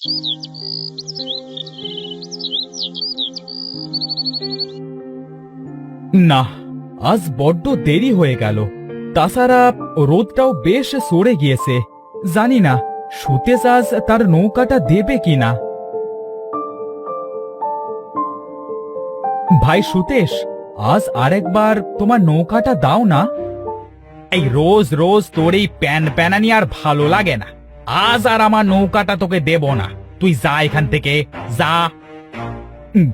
না, আজ বড্ড দেরি হয়ে গেল। তাছাড়া রোদটাও বেশ সরে গিয়েছে। জানি না সুতেশ আজ তার নৌকাটা দেবে কিনা। ভাই সুতেশ, আজ আরেকবার তোমার নৌকাটা দাও না। এই রোজ রোজ তোর এই প্যান প্যানানি আর ভালো লাগে না। আজ আর আমার নৌকাটা তোকে দেব না। তুই যা এখান থেকে, যা।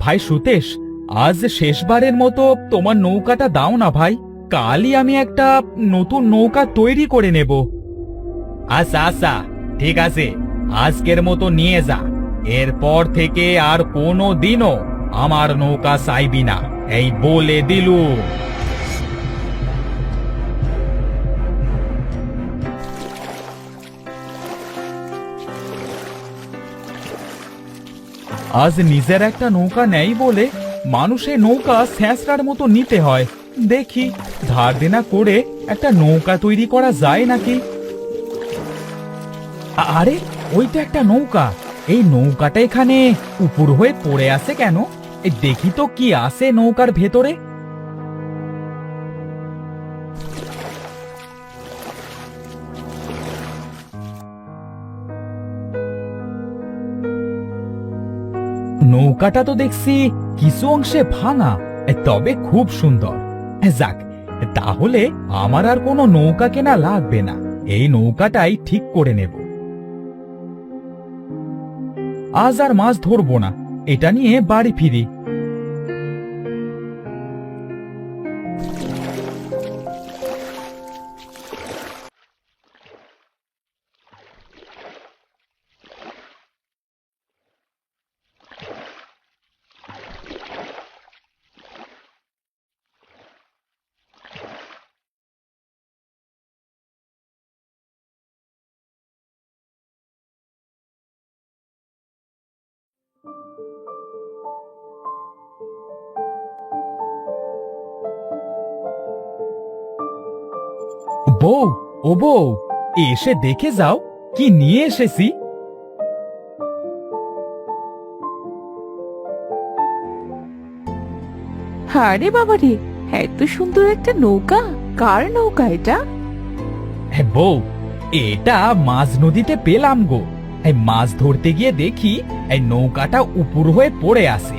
ভাই সুতেশ, আজ শেষবারের মতো তোমার নৌকাটা দাও না ভাই। কালই আমি একটা নতুন নৌকা তৈরি করে নেব। আচ্ছা আচ্ছা, ঠিক আছে, আজকের মতো নিয়ে যা। এরপর থেকে আর কোনো দিনও আমার নৌকা চাইবি না, এই বলে দিলু। আজ নিজের একটা নৌকা নেই বলে মানুষের নৌকা স্যাঁচড়ার মতো নিতে হয়। দেখি ধার দেনা করে একটা নৌকা তৈরি করা যায় নাকি। আরে ওইটা একটা নৌকা। এই নৌকাটা এখানে উপর হয়ে পড়ে আছে কেন? দেখি তো কি আছে নৌকার ভেতরে। নৌকাটা তো দেখছি কিছু অংশে ভাঙা, তবে খুব সুন্দর। যাক, তাহলে আমার আর কোনো নৌকা কেনা লাগবে না। এই নৌকাটাই ঠিক করে নেব। আজ আর মাছ ধরবো না, এটা নিয়ে বাড়ি ফিরি। বউ, ও বউ, এসে দেখে যাও কি নিয়ে এসেছি। আরে বাবা রে, এত সুন্দর একটা নৌকা! কার নৌকা এটা? বউ, এটা মাঝ নদীতে পেলাম গো। মাছ ধরতে গিয়ে দেখি এই নৌকাটা উপর হয়ে পড়ে আছে।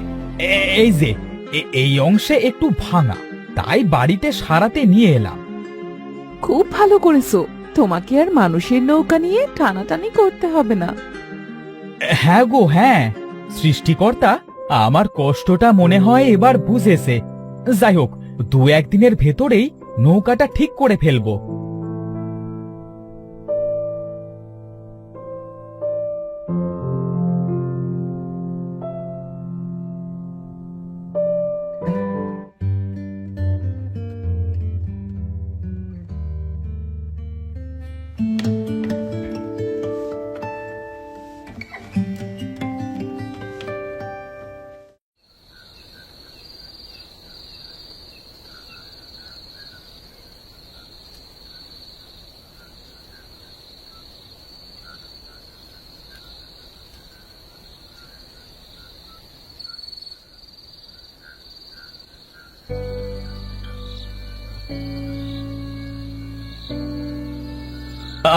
এই যে এই অংশে একটু ভাঙা, তাই বাড়িতে সারাতে নিয়ে এলাম। খুব ভালো করেছো। তোমাকে আর মানুষের নৌকা নিয়ে টানাটানি করতে হবে না। হ্যাঁ গো হ্যাঁ, সৃষ্টিকর্তা আমার কষ্টটা মনে হয় এবার বুঝেছে। যাই হোক, দু একদিনের ভেতরেই নৌকাটা ঠিক করে ফেলবো।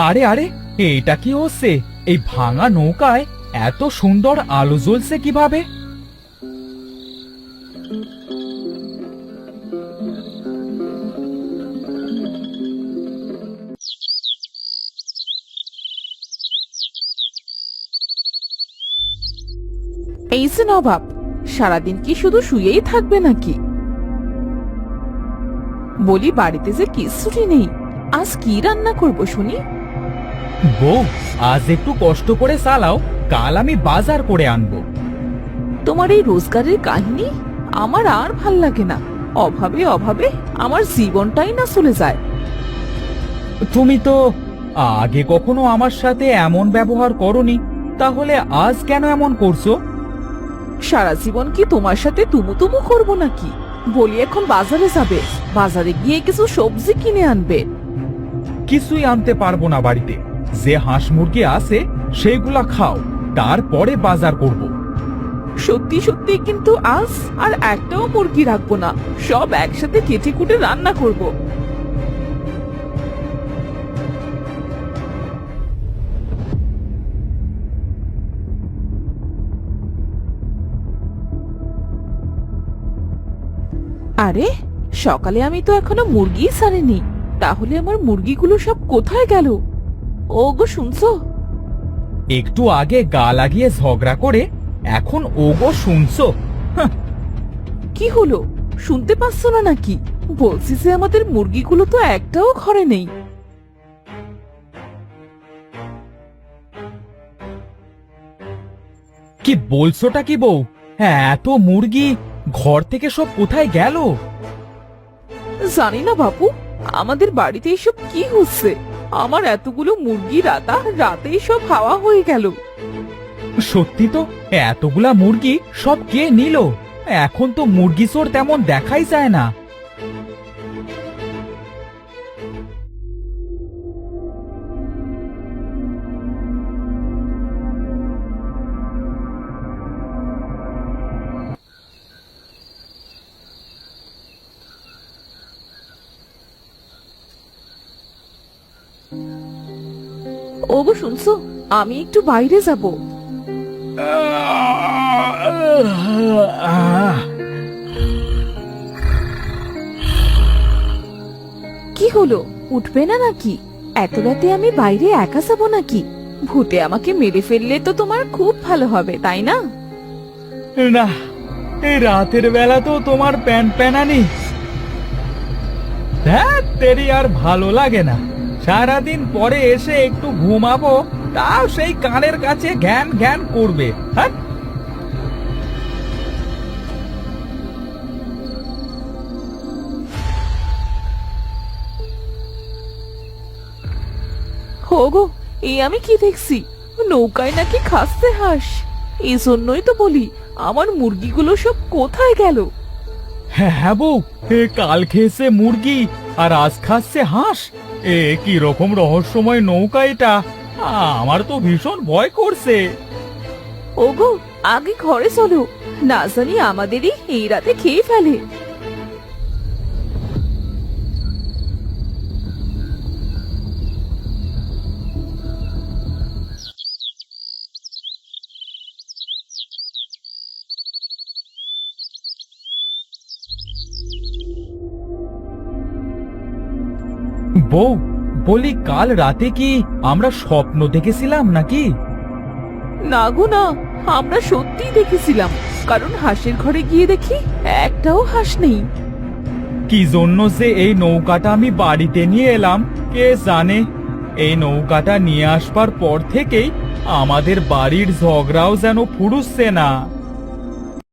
আরে আরে, এটা কি হচ্ছে? এই ভাঙা নৌকায় এত সুন্দর আলো জ্বলছে কিভাবে? এই যে নবাব, সারাদিন কি শুধু শুয়েই থাকবে নাকি? বলি, বাড়িতে যে কিছুই নেই, আজ কি রান্না করবো শুনি? বউ, আজ একটু কষ্ট করে চালাও, কাল আমি বাজার করে আনবো। তোমার এই রোজগারের কাহিনী আমার আর ভাল লাগে না। অভাবে অভাবে আমার জীবনটাই না চলে যায়। তুমি তো আগে কখনো আমার সাথে এমন ব্যবহার করনি, তাহলে আজ কেন এমন করছো? সারা জীবন কি তোমার সাথে তুমু তুমু করবো নাকি? বলি, এখন বাজারে যাবে, বাজারে গিয়ে কিছু সবজি কিনে আনবে। কিছুই আনতে পারবো না বাড়িতে। যে হাঁস মুরগি আছে সেগুলা খাও, তারপরে বাজার করব। সত্যি সত্যি কিন্তু আজ আর একটাও মুরগি রাখবো না, সব একসাথে কেটে কুটে রান্না করব। আরে সকালে আমি তো এখনো মুরগি ছাড়িনি, তাহলে আমার মুরগিগুলো সব কোথায় গেল? ও গো শুনছো? একটু আগে গা লাগিয়ে ঝগড়া করে এখন ওগো শুনছো? হাহ, কি হলো, শুনতে পাচ্ছ না নাকি? বলছি যে আমাদের মুরগিগুলো তো একটাও ঘরে নেই। কি বলছোটা কি বউ? হ্যাঁ, এত মুরগি ঘর থেকে সব কোথায় গেল? জানি না বাপু, আমাদের বাড়িতে এসব কি হচ্ছে? আমার এতগুলো মুরগি রাতেই সব হাওয়া হয়ে গেল। সত্যি তো, এতগুলা মুরগি সব কে নিল? এখন তো মুরগি চোর তেমন দেখাই যায় না। ওগো শুনছো, আমি একটু বাইরে যাব। কি হলো, উঠবে না নাকি? এত রাতে আমি বাইরে একা যাব নাকি? ভূতে আমাকে মেরে ফেললে তো তোমার খুব ভালো হবে, তাই না? না, এই রাতের বেলা তো তোমার প্যান প্যানানি তেরি আর ভালো লাগে না। সারাদিন পরে এসে একটু ঘুমাবো, তাও সেই কানের কাছে ঘ্যান ঘ্যান করবে। হ্যাঁ, ওগো, এই আমি কি দেখছি? নৌকায় নাকি খাচ্ছে হাঁস। এই জন্যই তো বলি, আমার মুরগিগুলো সব কোথায় গেল? হ্যাঁ হ্যাঁ বউ, কাল খেয়েছে মুরগি আর আজ খাচ্ছে হাঁস। কি রকম রহস্যময় নৌকা এটা! আমার তো ভীষণ ভয় করছে। ওগো, আগে ঘরে চলো, না জানি আমাদেরই এই রাতে খেয়ে ফেলে। বউ, বলি কাল রাতে কি আমরা স্বপ্ন দেখেছিলাম নাকি? না গো না, আমরা সত্যিই দেখেছিলাম, কারণ হাঁসের ঘরে গিয়ে দেখি একটাও হাঁস নেই। কি জন্য যে এই নৌকাটা আমি বাড়িতে নিয়ে এলাম কে জানে। এই নৌকাটা নিয়ে আসবার পর থেকেই আমাদের বাড়ির ঝগড়াও যেন ফুরুচ্ছে না।